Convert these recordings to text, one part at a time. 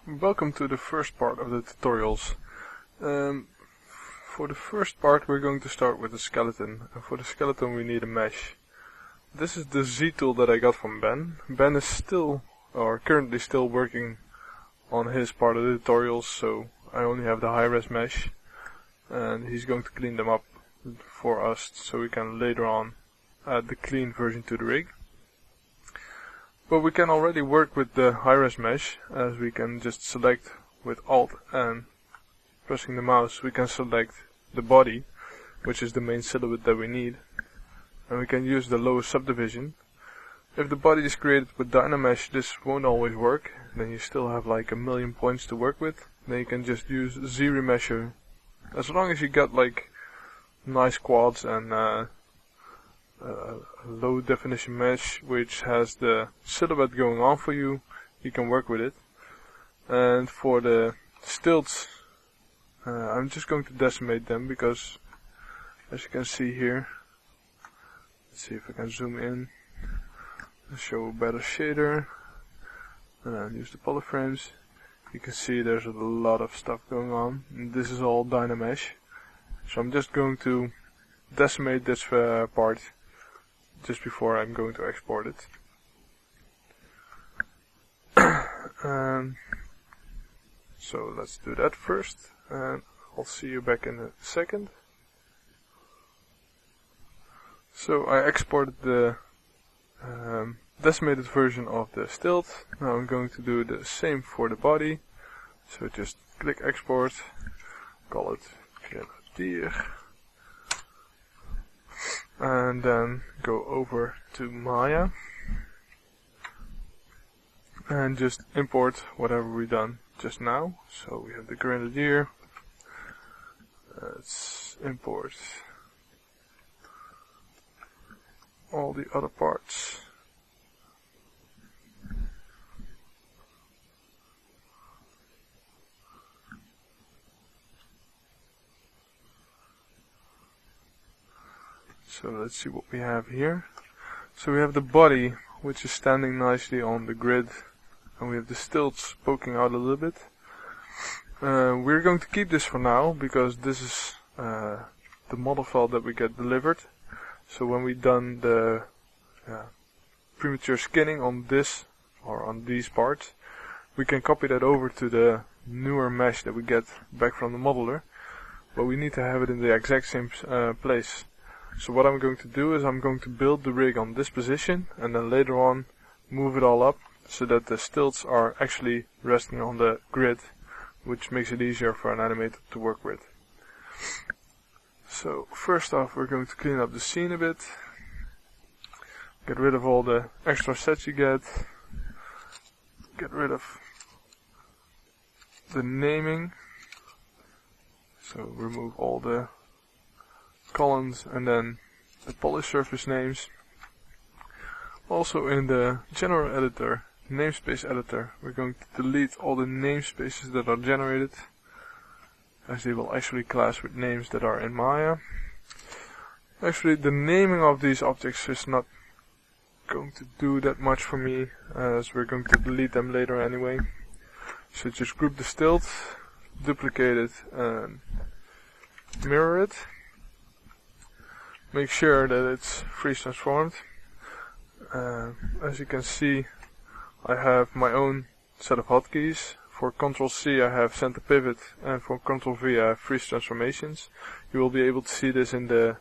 Welcome to the first part of the tutorials. For the first part we're going to start with the skeleton, and for the skeleton we need a mesh. This is the Z tool that I got from Ben. Ben is currently still working on his part of the tutorials, so I only have the high-res mesh, and he's going to clean them up for us so we can later on add the clean version to the rig. But we can already work with the high-res mesh, as we can just select with Alt and pressing the mouse we can select the body, which is the main silhouette that we need, and we can use the lowest subdivision. If the body is created with Dynamesh, this won't always work, then you still have like 1,000,000 points to work with. Then you can just use Z-Remesher, as long as you got like nice quads and low definition mesh which has the silhouette going on for you, you can work with it. And for the stilts, I'm just going to decimate them because, as you can see here, let's see if I can zoom in and show a better shader and use the polyframes. You can see there's a lot of stuff going on, and this is all Dynamesh, so I'm just going to decimate this part just before I'm going to export it. So let's do that first, and I'll see you back in a second. So I exported the decimated version of the stilt. Now I'm going to do the same for the body. So just click export, call it Grenadier, and then go over to Maya and just import whatever we done just now. So we have the Grenadier. Let's import all the other parts. So let's see what we have here. So we have the body, which is standing nicely on the grid, and we have the stilts poking out a little bit. We're going to keep this for now because this is the model file that we get delivered. So when we've done the premature skinning on this or on these parts, we can copy that over to the newer mesh that we get back from the modeler, but we need to have it in the exact same place. So what I'm going to do is I'm going to build the rig on this position and then later on move it all up so that the stilts are actually resting on the grid, which makes it easier for an animator to work with. So first off, we're going to clean up the scene a bit, get rid of all the extra sets you get rid of the naming, so remove all the columns and then the polish surface names. Also in the general editor, namespace editor, we're going to delete all the namespaces that are generated, as they will actually class with names that are in Maya. Actually, the naming of these objects is not going to do that much for me, as we're going to delete them later anyway. So just group the stilt, duplicate it and mirror it. Make sure that it's freeze transformed. As you can see, I have my own set of hotkeys. For Ctrl C I have center pivot, and for Ctrl V I have freeze transformations. You will be able to see this in the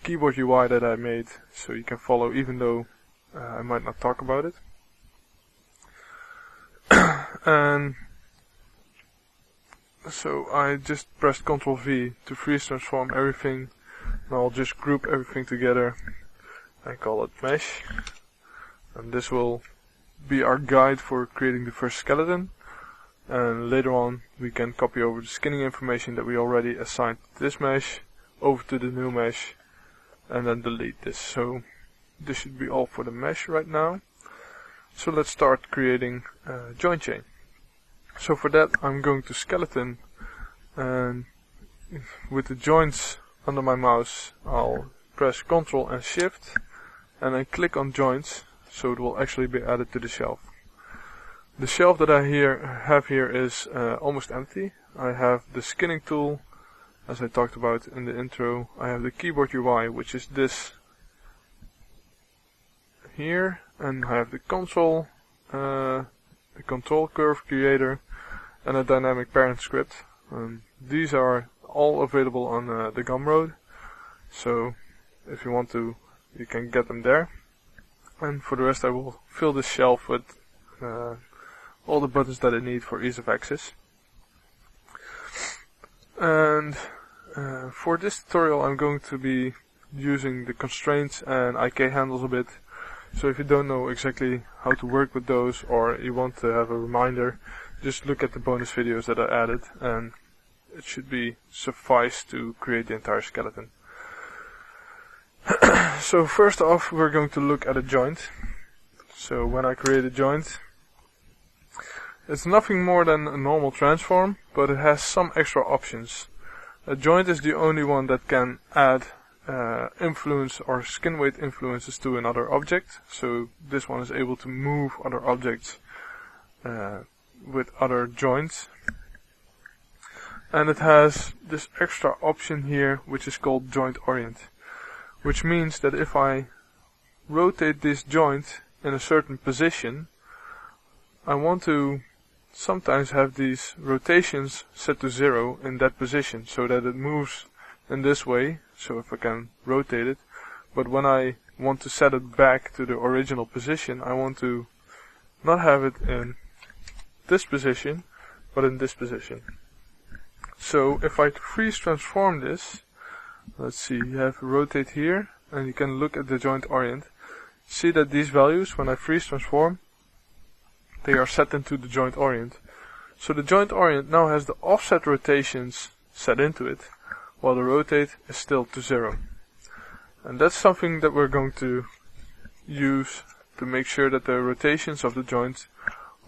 keyboard UI that I made, so you can follow even though I might not talk about it. And so I just pressed Ctrl V to freeze transform everything. Now I'll just group everything together and call it mesh, and this will be our guide for creating the first skeleton, and later on we can copy over the skinning information that we already assigned to this mesh over to the new mesh and then delete this. So this should be all for the mesh right now. So let's start creating a joint chain. So for that I'm going to skeleton, and with the joints under my mouse I'll press Ctrl and Shift and then click on joints, so it will actually be added to the shelf. The shelf that I have here is almost empty. I have the skinning tool, as I talked about in the intro. I have the keyboard UI, which is this here, and I have the console, the control curve creator, and a dynamic parent script. These are all available on the Gumroad, so if you want to, you can get them there. And for the rest, I will fill this shelf with all the buttons that I need for ease of access. And for this tutorial, I'm going to be using the constraints and IK handles a bit. So if you don't know exactly how to work with those, or you want to have a reminder, just look at the bonus videos that I added, and it should be suffice to create the entire skeleton. So first off, we're going to look at a joint. So when I create a joint, it's nothing more than a normal transform, but it has some extra options. A joint is the only one that can add influence or skin weight influences to another object. So this one is able to move other objects with other joints. And it has this extra option here, which is called joint orient, which means that if I rotate this joint in a certain position, I want to sometimes have these rotations set to 0 in that position, so that it moves in this way, so if I can rotate it. But when I want to set it back to the original position, I want to not have it in this position, but in this position. So if I freeze transform this, let's see, you have rotate here, and you can look at the joint orient. See that these values, when I freeze transform, they are set into the joint orient. So the joint orient now has the offset rotations set into it, while the rotate is still to 0. And that's something that we're going to use to make sure that the rotations of the joints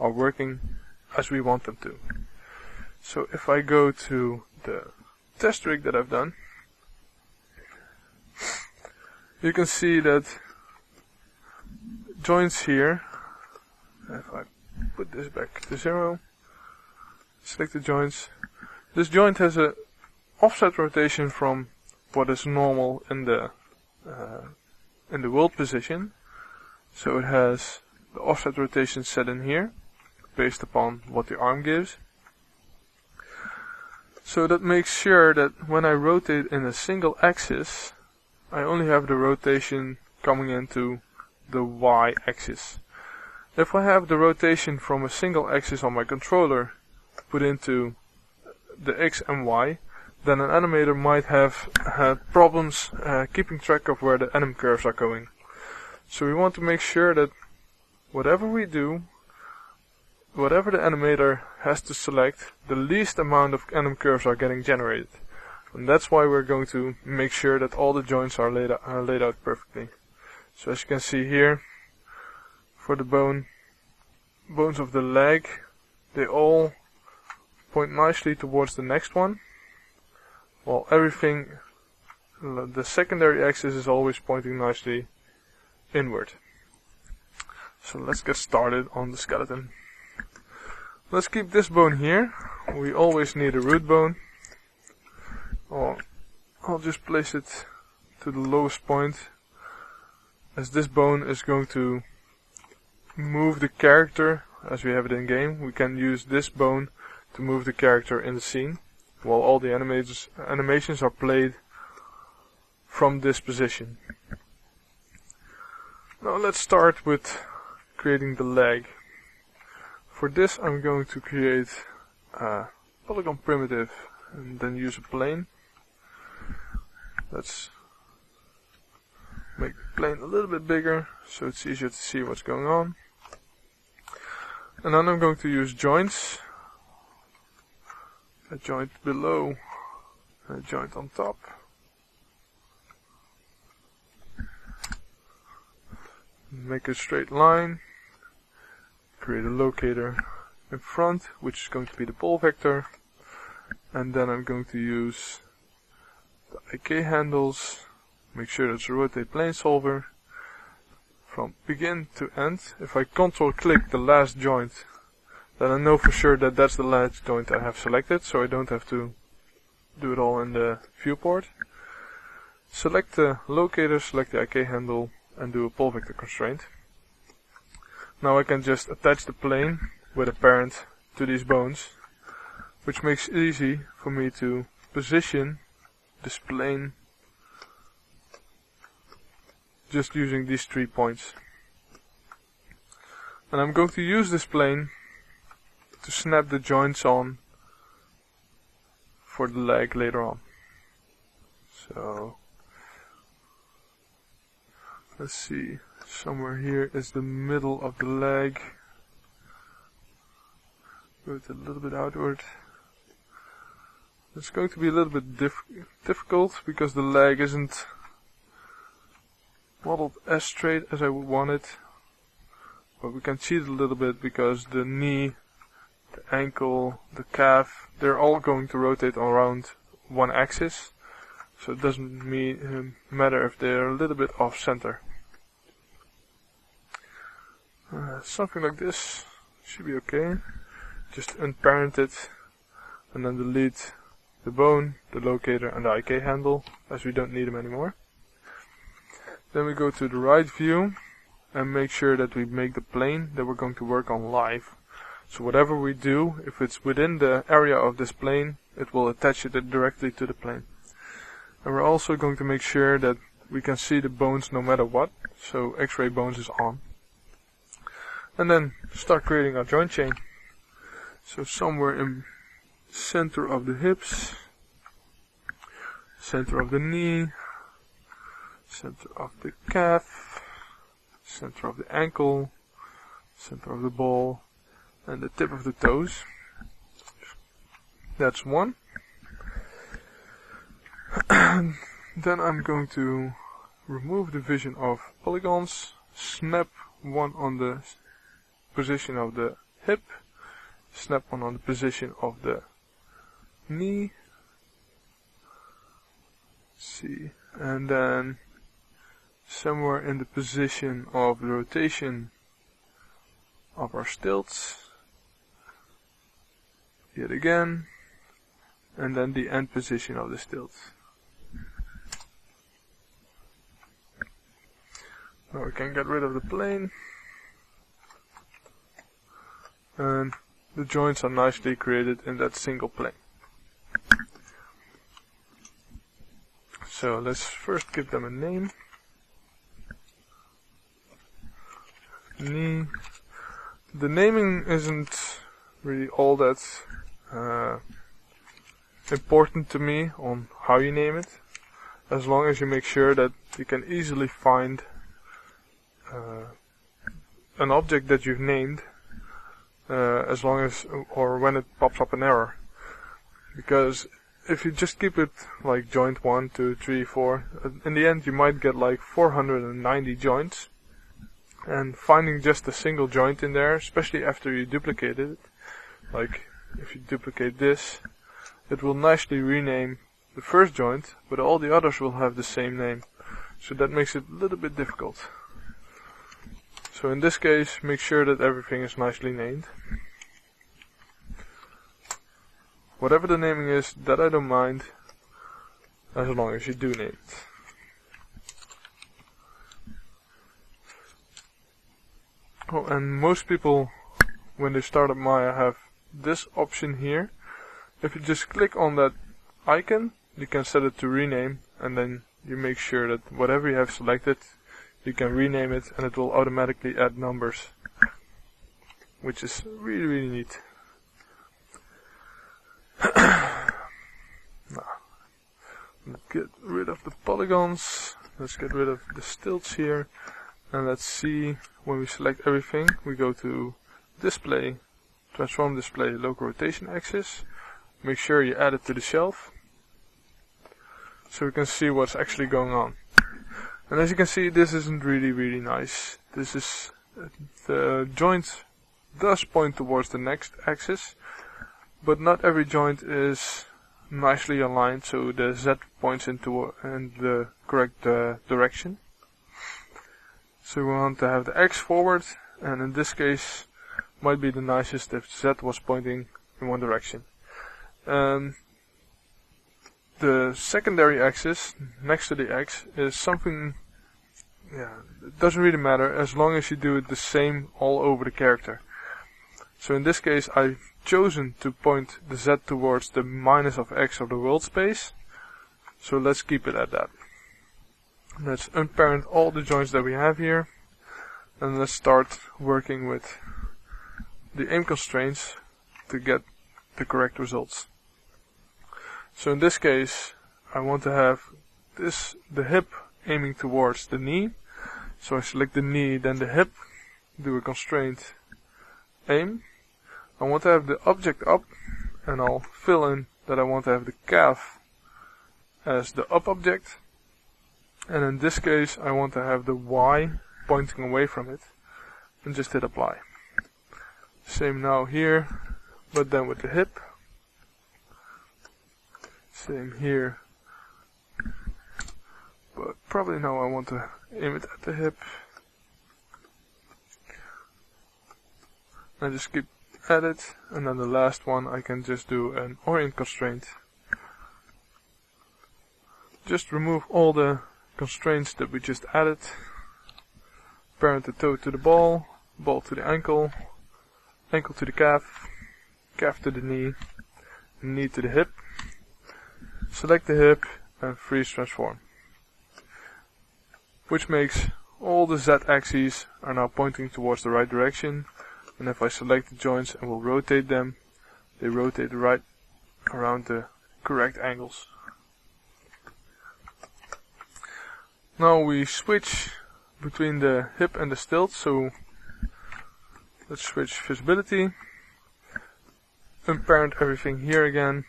are working as we want them to. So if I go to the test rig that I've done, you can see that joints here, if I put this back to 0, select the joints, this joint has a offset rotation from what is normal in the world position. So it has the offset rotation set in here, based upon what the arm gives. So that makes sure that when I rotate in a single axis, I only have the rotation coming into the Y axis. If I have the rotation from a single axis on my controller put into the X and Y, then an animator might have problems keeping track of where the anim curves are going. So we want to make sure that whatever we do, whatever the animator has to select, the least amount of anim curves are getting generated. And that's why we're going to make sure that all the joints are laid out perfectly. So as you can see here, for the bones of the leg, they all point nicely towards the next one, while everything, the secondary axis is always pointing nicely inward. So let's get started on the skeleton. Let's keep this bone here. We always need a root bone. I'll just place it to the lowest point, as this bone is going to move the character as we have it in game. We can use this bone to move the character in the scene, while all the animations are played from this position. Now let's start with creating the leg. For this I'm going to create a polygon primitive and then use a plane. Let's make the plane a little bit bigger so it's easier to see what's going on. And then I'm going to use joints. A joint below, a joint on top. Make a straight line. Create a locator in front, which is going to be the pole vector. And then I'm going to use the IK handles. Make sure that's a rotate plane solver. From begin to end, if I control click the last joint, then I know for sure that that's the last joint I have selected, so I don't have to do it all in the viewport. Select the locator, select the IK handle, and do a pole vector constraint. Now I can just attach the plane with a parent to these bones, which makes it easy for me to position this plane just using these 3 points. And I'm going to use this plane to snap the joints on for the leg later on. So let's see, somewhere here is the middle of the leg. Go it a little bit outward. It's going to be a little bit difficult because the leg isn't modeled as straight as I would want it. But we can cheat a little bit because the knee, the ankle, the calf, they're all going to rotate around one axis. So it doesn't matter if they're a little bit off center. Something like this should be okay. Just unparent it and then delete the bone, the locator and the IK handle, as we don't need them anymore. Then we go to the right view and make sure that we make the plane that we're going to work on live. So whatever we do, if it's within the area of this plane, it will attach it directly to the plane. And we're also going to make sure that we can see the bones no matter what, so X-ray bones is on. And then start creating our joint chain. So somewhere in center of the hips, center of the knee, center of the calf, center of the ankle, center of the ball, and the tip of the toes. That's one. Then I'm going to remove the vision of polygons, snap one on the position of the hip, snap one on the position of the knee, see, and then somewhere in the position of the rotation of our stilts, yet again, and then the end position of the stilts. Now we can get rid of the plane, and the joints are nicely created in that single plane. So let's first give them a name. Knee. The naming isn't really all that important to me on how you name it, as long as you make sure that you can easily find an object that you've named, as long as, or when it pops up an error. Because if you just keep it like joint 1, 2, 3, 4, in the end you might get like 490 joints, and finding just a single joint in there, especially after you duplicate it, like if you duplicate this, it will nicely rename the first joint, but all the others will have the same name. So that makes it a little bit difficult. So in this case, make sure that everything is nicely named. Whatever the naming is, that I don't mind, as long as you do name it. Oh, and most people, when they start up Maya, have this option here. If you just click on that icon, you can set it to rename, and then you make sure that whatever you have selected, you can rename it, and it will automatically add numbers, which is really, really neat. Now, let's get rid of the polygons, let's get rid of the stilts here, and let's see, when we select everything, we go to display, transform display, local rotation axis, make sure you add it to the shelf, so we can see what's actually going on. And as you can see, this isn't really, really nice. This is, the joint does point towards the next axis, but not every joint is nicely aligned, so the Z points into the correct direction. So we want to have the X forward, and in this case might be the nicest if Z was pointing in one direction. The secondary axis next to the X is something, it doesn't really matter as long as you do it the same all over the character. So in this case I've chosen to point the Z towards the minus of X of the world space. So let's keep it at that. Let's unparent all the joints that we have here. And let's start working with the aim constraints to get the correct results. So in this case, I want to have the hip aiming towards the knee. So I select the knee, then the hip, do a constraint aim. I want to have the object up, and I'll fill in that I want to have the calf as the up object. And in this case, I want to have the Y pointing away from it, and just hit apply. Same now here, but then with the hip. Same here, but probably now I want to aim it at the hip. I just keep at it, and then the last one I can just do an orient constraint. Just remove all the constraints that we just added. Parent the toe to the ball, ball to the ankle, ankle to the calf, calf to the knee, knee to the hip. Select the hip and freeze transform. Which makes all the Z axes are now pointing towards the right direction. And if I select the joints and will rotate them, they rotate right around the correct angles. Now we switch between the hip and the stilt, so let's switch visibility. Unparent everything here again.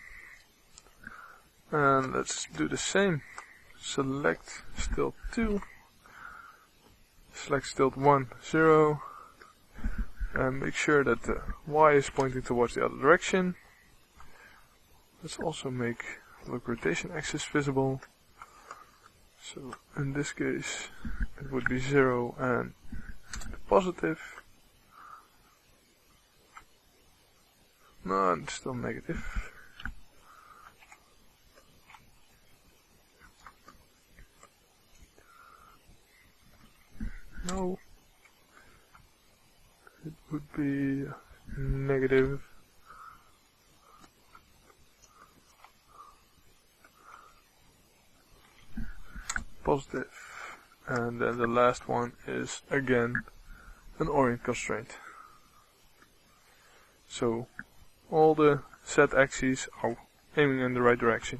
And let's do the same. Select stilt 2. Select stilt 1, 0. And make sure that the Y is pointing towards the other direction. Let's also make look rotation axis visible. So in this case it would be 0 and positive. No, it's still negative. No, it would be negative. Positive. And then the last one is again an orient constraint. So all the Z axes are aiming in the right direction.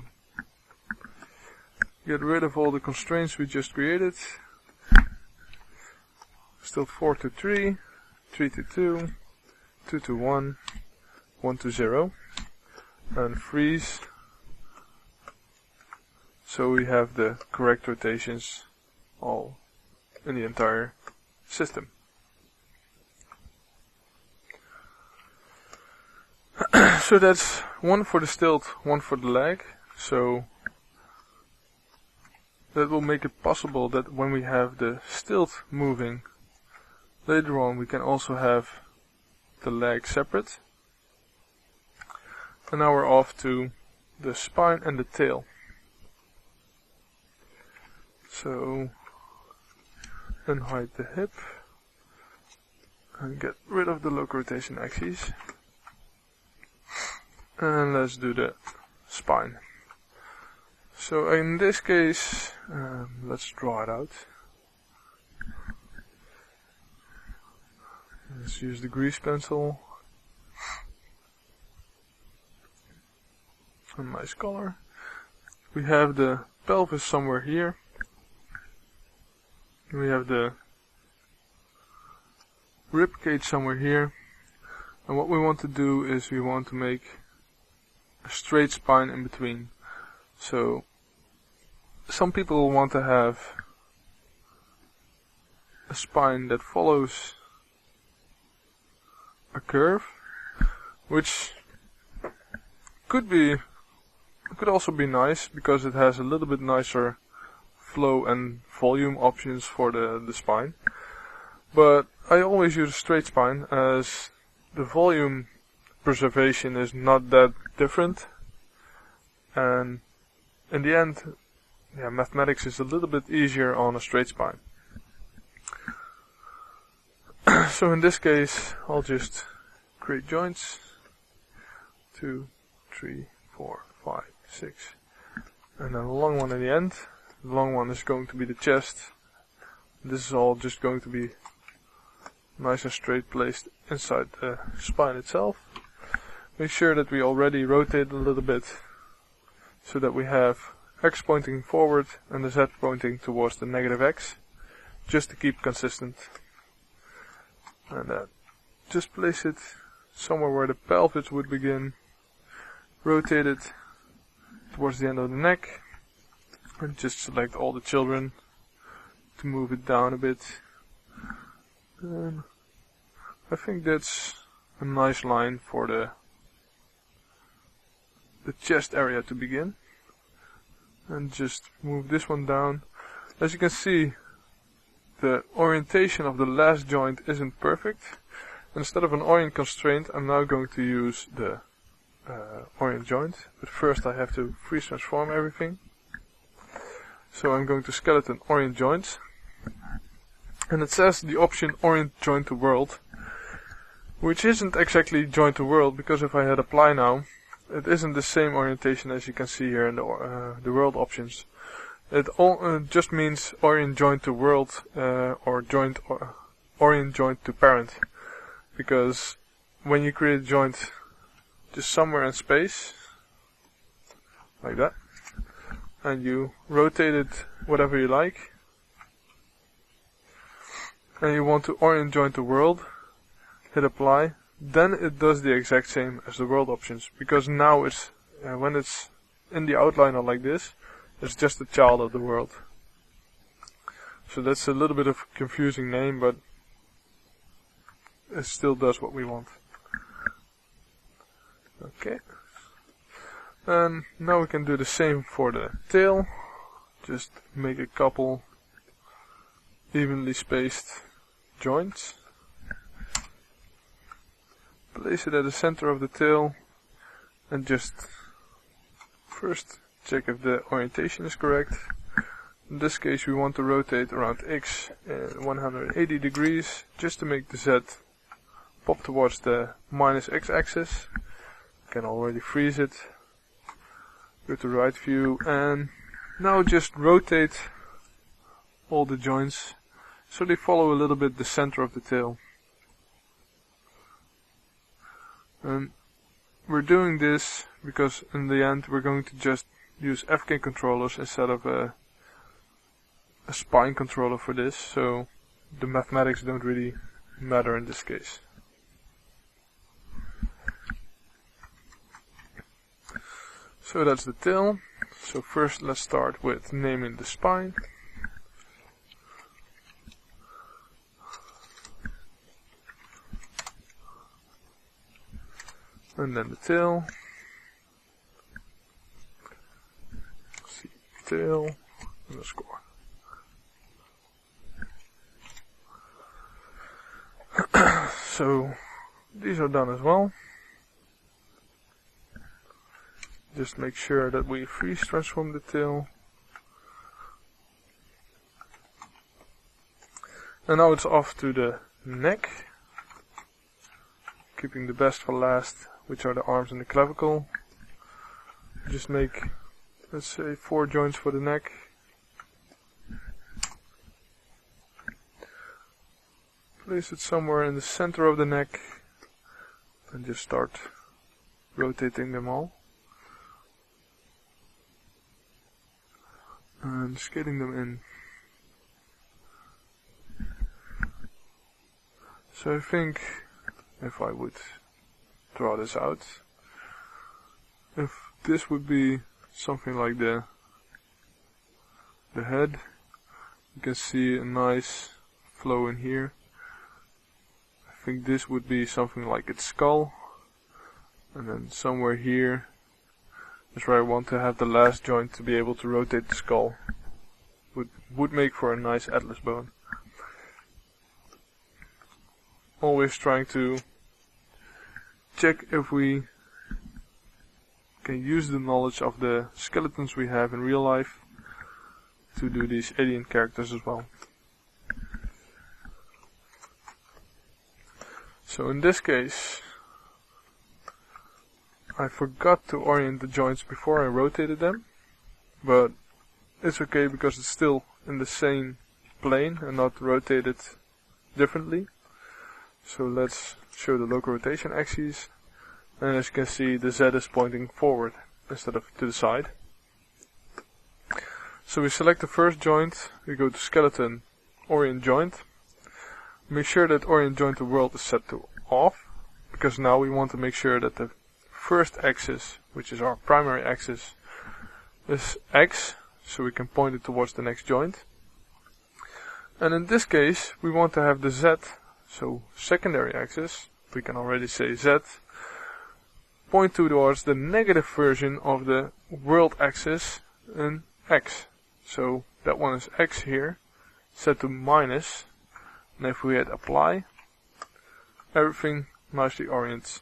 Get rid of all the constraints we just created. Stilt 4 to 3, 3 to 2, 2 to 1, 1 to 0, and freeze. So we have the correct rotations all in the entire system. So that's one for the stilt, one for the leg. So that will make it possible that when we have the stilt moving, later on we can also have the leg separate. And now we're off to the spine and the tail. So unhide the hip and get rid of the local rotation axes. And let's do the spine. So in this case, let's draw it out. Let's use the grease pencil. A nice color. We have the pelvis somewhere here. We have the rib cage somewhere here. And what we want to do is we want to make a straight spine in between. So some people want to have a spine that follows a curve, which could also be nice because it has a little bit nicer flow and volume options for the spine. But I always use a straight spine as the volume preservation is not that different, and in the end, yeah, mathematics is a little bit easier on a straight spine. So in this case, I'll just create joints. 2, 3, 4, 5, 6, and then a long one at the end. The long one is going to be the chest. This is all just going to be nice and straight placed inside the spine itself. Make sure that we already rotate a little bit so that we have X pointing forward and the Z pointing towards the negative X, just to keep consistent. And just place it somewhere where the pelvis would begin. Rotate it towards the end of the neck, and just select all the children to move it down a bit. And I think that's a nice line for the chest area to begin. And just move this one down. As you can see, the orientation of the last joint isn't perfect. Instead of an orient constraint, I'm now going to use the orient joint, but first I have to freeze transform everything. So I'm going to skeleton orient joints, and it says the option orient joint to world, which isn't exactly joint to world, because if I hit apply now, it isn't the same orientation as you can see here in the world options. It just means orient joint to world, or orient joint to parent, because when you create a joint just somewhere in space, like that, and you rotate it whatever you like, and you want to orient joint to world, hit apply, then it does the exact same as the world options, because now it's when it's in the outliner like this, it's just a child of the world. So that's a little bit of a confusing name, but it still does what we want. Okay, and now we can do the same for the tail. Just make a couple evenly spaced joints. Place it at the center of the tail, and just first check if the orientation is correct. In this case we want to rotate around X 180 degrees, just to make the Z pop towards the minus X axis. Can already freeze it. Go to right view, and now just rotate all the joints so they follow a little bit the center of the tail. And we're doing this because in the end we're going to just use FK controllers instead of a spine controller for this, so the mathematics don't really matter in this case. So that's the tail. So first let's start with naming the spine. And then the tail. See, tail underscore. So these are done as well. Just make sure that we freeze transform the tail. And now it's off to the neck. Keeping the best for last, which are the arms and the clavicle. Just make, let's say, 4 joints for the neck. Place it somewhere in the center of the neck, and just start rotating them all. And just getting them in. So I think if I would draw this out, if this would be something like the head, you can see a nice flow in here. I think this would be something like its skull, and then somewhere here is where I want to have the last joint to be able to rotate the skull. Would make for a nice atlas bone. Always trying to check if we can use the knowledge of the skeletons we have in real life to do these alien characters as well. So in this case, I forgot to orient the joints before I rotated them, but it's okay because it's still in the same plane and not rotated differently. So let's show the local rotation axes, and as you can see, the Z is pointing forward instead of to the side. So we select the first joint, we go to skeleton, orient joint. Make sure that orient joint to world is set to off, because now we want to make sure that the first axis, which is our primary axis, is X, so we can point it towards the next joint. And in this case, we want to have the Z, so secondary axis, we can already say Z, point towards the negative version of the world axis in X. So that one is X here, set to minus, and if we hit apply, everything nicely orients.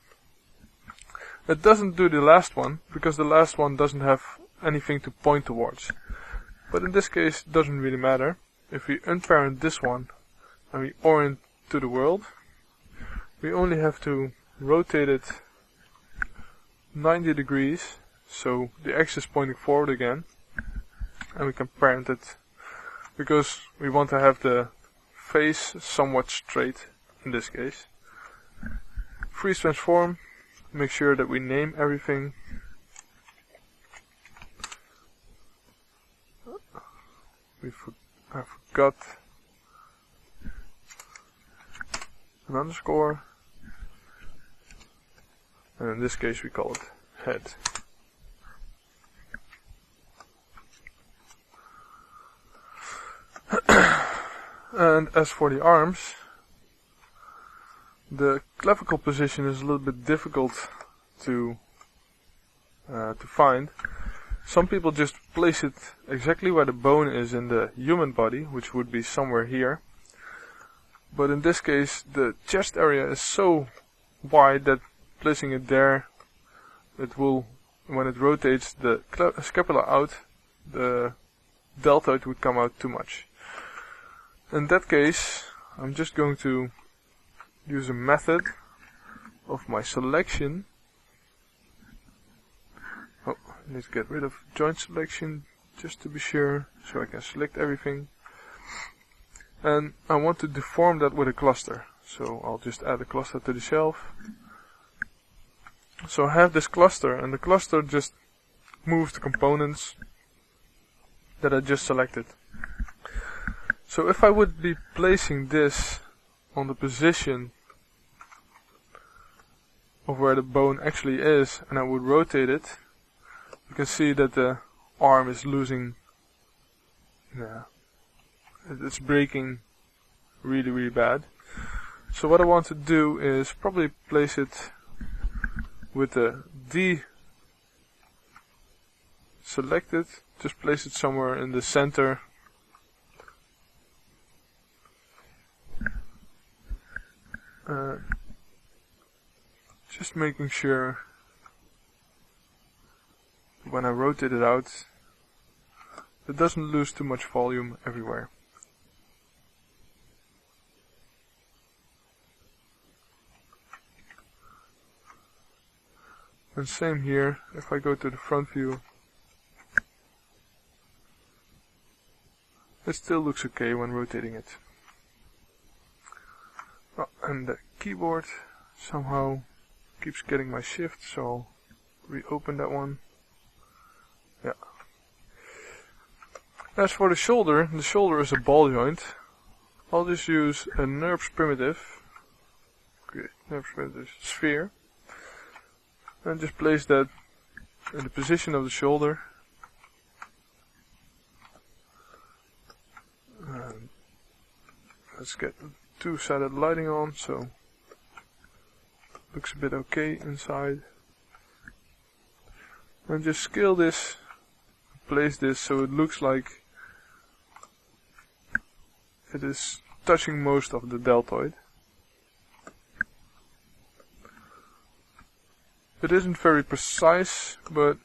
It doesn't do the last one, because the last one doesn't have anything to point towards. But in this case, it doesn't really matter. If we unparent this one, and we orient to the world, we only have to rotate it 90 degrees, so the X is pointing forward again, and we can parent it, because we want to have the face somewhat straight in this case. Freeze transform, make sure that we name everything. I forgot an underscore, and in this case we call it head. And as for the arms, the clavicle position is a little bit difficult to find. Some people just place it exactly where the bone is in the human body, which would be somewhere here. But in this case, the chest area is so wide that placing it there, it will, when it rotates the scapula out, the deltoid would come out too much. In that case, I'm just going to use a method of my selection. Oh, I need to get rid of joint selection just to be sure, so I can select everything. And I want to deform that with a cluster, so I'll just add a cluster to the shelf. So I have this cluster, and the cluster just moves the components that I just selected. So if I would be placing this on the position of where the bone actually is, and I would rotate it, you can see that the arm is losing, it's breaking really bad. So what I want to do is probably place it with the D selected, just place it somewhere in the center. Just making sure when I rotate it out, it doesn't lose too much volume everywhere. And same here, if I go to the front view, it still looks okay when rotating it. Oh, and the keyboard somehow keeps getting my shift, so I'll reopen that one. Yeah. As for the shoulder is a ball joint. I'll just use a NURBS primitive, NURBS primitive sphere, and just place that in the position of the shoulder. And let's get the two-sided lighting on, so looks a bit okay inside. And just scale this, place this so it looks like it is touching most of the deltoid. It isn't very precise, but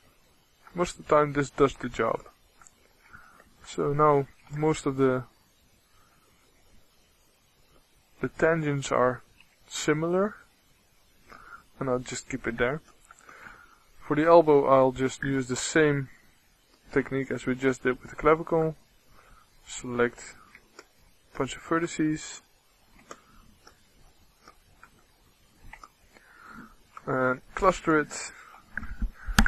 most of the time this does the job. So now most of the tangents are similar, and I'll just keep it there. For the elbow, I'll just use the same technique as we just did with the clavicle. Select a bunch of vertices and cluster it,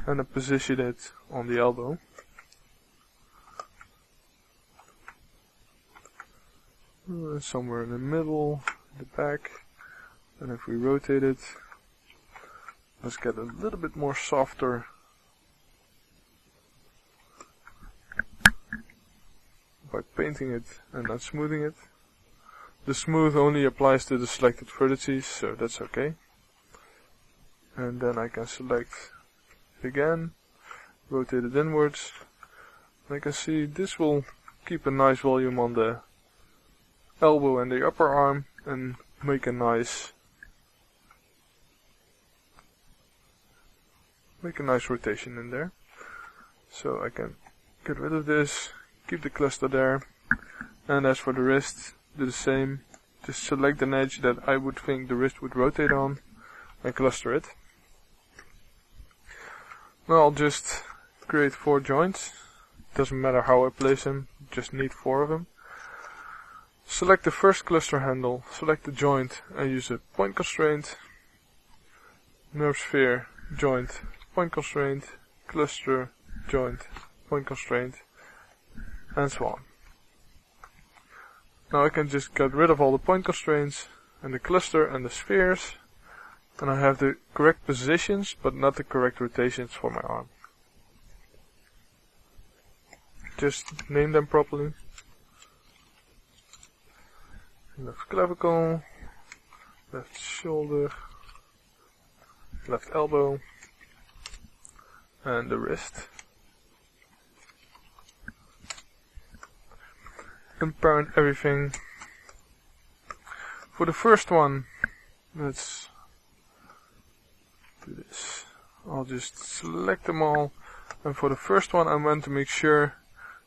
and then position it on the elbow. Somewhere in the middle, the back, and if we rotate it, let's get a little bit more softer by painting it and not smoothing it. The smooth only applies to the selected vertices, so that's okay. And then I can select again, rotate it inwards, and I can see this will keep a nice volume on the elbow and the upper arm and make a nice rotation in there. So I can get rid of this, keep the cluster there, and as for the wrist, do the same. Just select an edge that I would think the wrist would rotate on and cluster it. Now I'll just create 4 joints. Doesn't matter how I place them, just need 4 of them. Select the first cluster handle, select the joint and use a point constraint, nerve sphere, joint, point constraint, cluster, joint, point constraint, and so on. Now I can just get rid of all the point constraints and the cluster and the spheres, and I have the correct positions but not the correct rotations for my arm. Just name them properly. Left clavicle, left shoulder, left elbow, and the wrist. And parent everything. For the first one, let's do this. I'll just select them all, and for the first one I want to make sure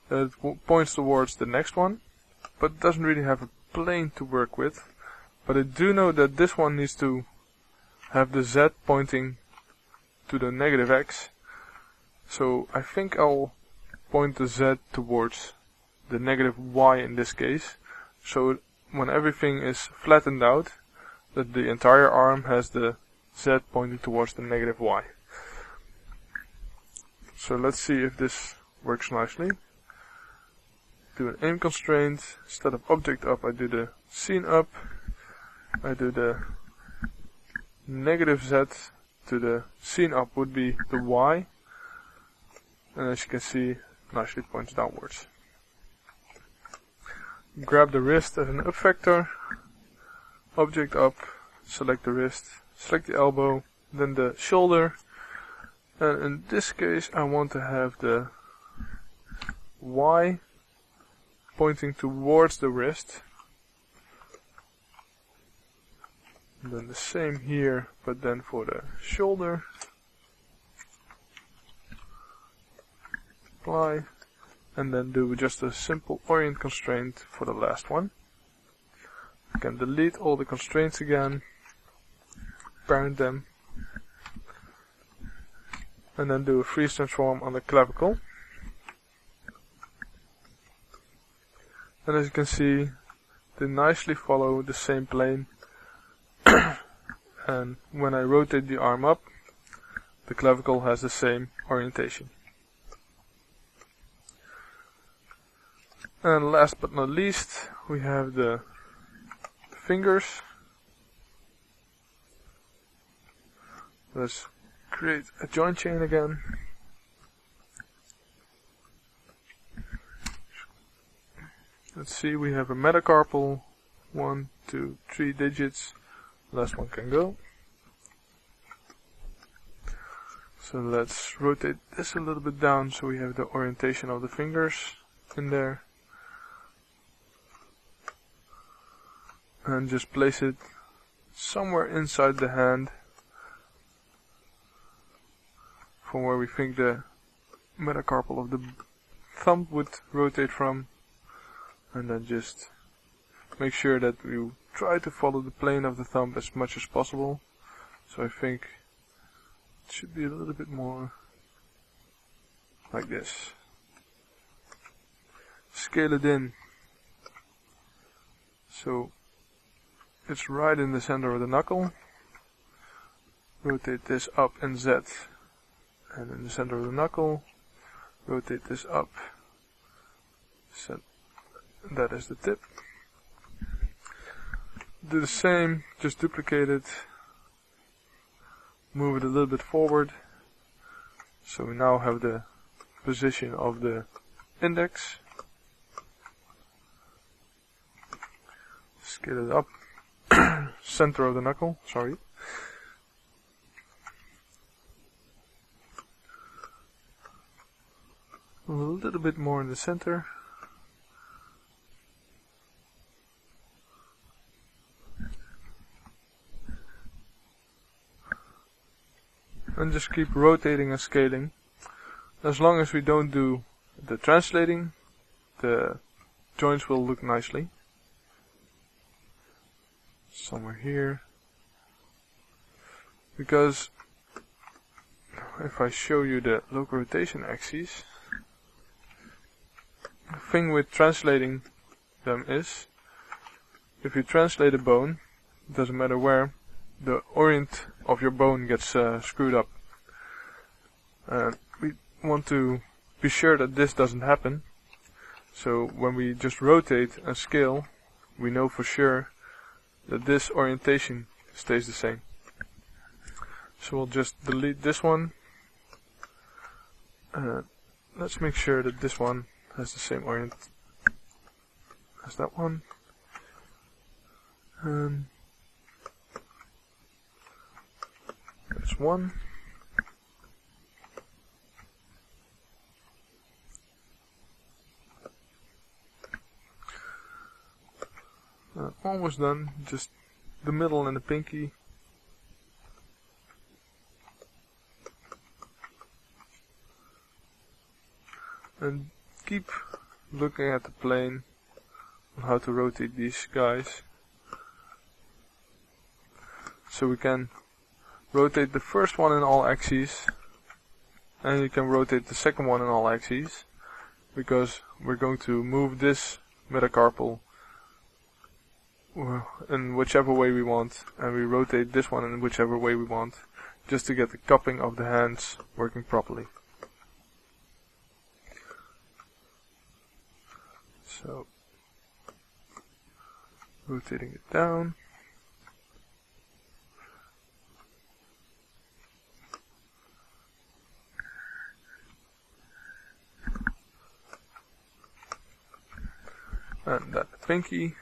that it points towards the next one, but it doesn't really have a plane to work with. But I do know that this one needs to have the Z pointing to the negative X, so I think I'll point the Z towards the negative Y in this case, so when everything is flattened out, that the entire arm has the Z pointing towards the negative Y. So let's see if this works nicely. Do an aim constraint. Instead of object up, I do the scene up. I do the negative Z to the scene up would be the Y, and as you can see, nicely points downwards. Grab the wrist as an up vector, object up, select the wrist, select the elbow, then the shoulder, and in this case I want to have the Y pointing towards the wrist. And then the same here, but then for the shoulder. Apply, and then do just a simple orient constraint for the last one. You can delete all the constraints again, parent them, and then do a freeze transform on the clavicle. And as you can see, they nicely follow the same plane. And when I rotate the arm up, the clavicle has the same orientation. And last but not least, we have the fingers. Let's create a joint chain again. Let's see, we have a metacarpal, 1, 2, 3 digits. Last one can go. So let's rotate this a little bit down so we have the orientation of the fingers in there. And just place it somewhere inside the hand. from where we think the metacarpal of the thumb would rotate from, and then just make sure that we try to follow the plane of the thumb as much as possible. So I think it should be a little bit more like this. Scale it in so it's right in the center of the knuckle. Rotate this up and Z, and in the center of the knuckle, rotate this up, set that as the tip. Do the same, just duplicate it, move it a little bit forward, so we now have the position of the index. Scale it up, center of the knuckle, sorry. A little bit more in the center. And just keep rotating and scaling. As long as we don't do the translating, the joints will look nicely. Somewhere here. Because if I show you the local rotation axes, the thing with translating them is, if you translate a bone, it doesn't matter where, the orient of your bone gets screwed up. We want to be sure that this doesn't happen. So when we just rotate and scale, we know for sure that this orientation stays the same. So we'll just delete this one. Let's make sure that this one has the same orient as that one. That's one. Almost done. Just the middle and the pinky. And keep looking at the plane on how to rotate these guys. So we can rotate the first one in all axes, and you can rotate the second one in all axes, because we're going to move this metacarpal in whichever way we want, and we rotate this one in whichever way we want, just to get the cupping of the hands working properly. So, rotating it down. And that pinky.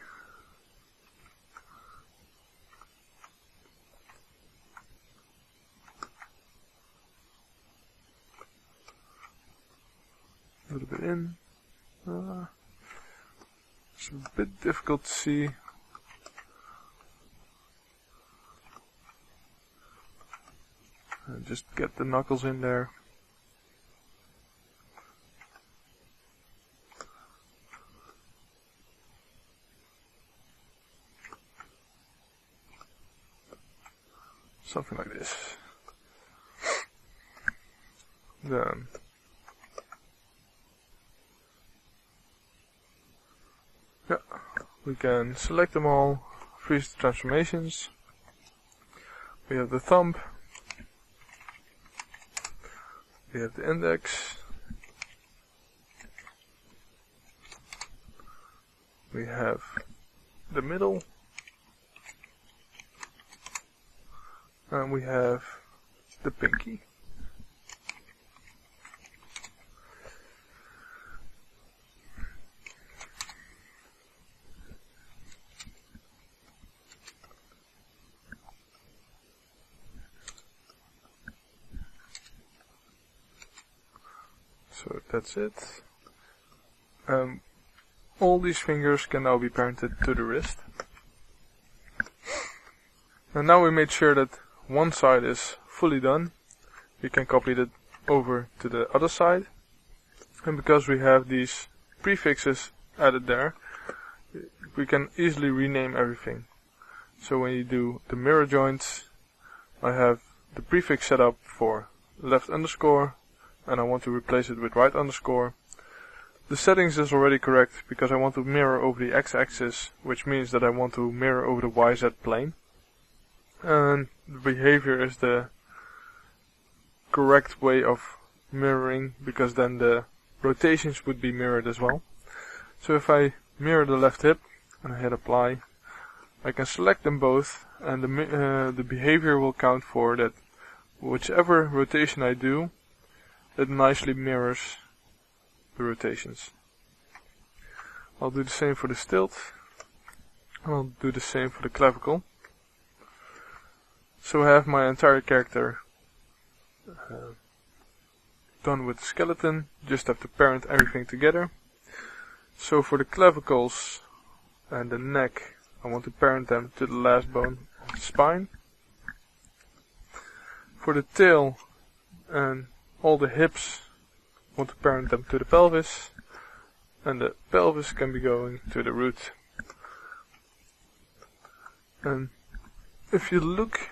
A little bit in. It's a bit difficult to see. And just get the knuckles in there. Something like this. Then we can select them all, freeze the transformations. We have the thumb, we have the index, we have the middle, and we have the pinky. So that's it. All these fingers can now be parented to the wrist. And now we made sure that one side is fully done. We can copy the over to the other side. And because we have these prefixes added there, we can easily rename everything. So when you do the mirror joints, I have the prefix set up for left underscore, and I want to replace it with right underscore. The settings is already correct because I want to mirror over the x-axis, which means that I want to mirror over the YZ plane. And the behavior is the correct way of mirroring, because then the rotations would be mirrored as well. So if I mirror the left hip and I hit apply, I can select them both, and the behavior will count for that. Whichever rotation I do, it nicely mirrors the rotations. I'll do the same for the stilt. I'll do the same for the clavicle. So I have my entire character done with the skeleton. Just have to parent everything together. So for the clavicles and the neck, I want to parent them to the last bone of the spine. For the tail and all the hips, I want to parent them to the pelvis, and the pelvis can be going to the root. And if you look,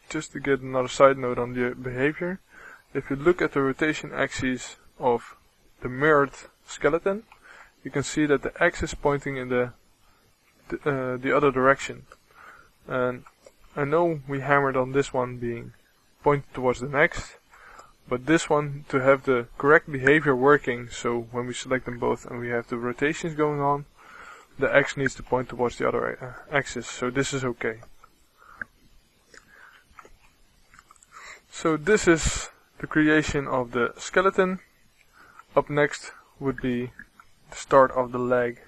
just to get another side note on the behavior, if you look at the rotation axes of the mirrored skeleton, you can see that the X is pointing in the other direction. And I know we hammered on this one being pointed towards the next, but this one, to have the correct behavior working, so when we select them both and we have the rotations going on, the X needs to point towards the other axis, so this is okay. So this is the creation of the skeleton. Up next would be the start of the leg.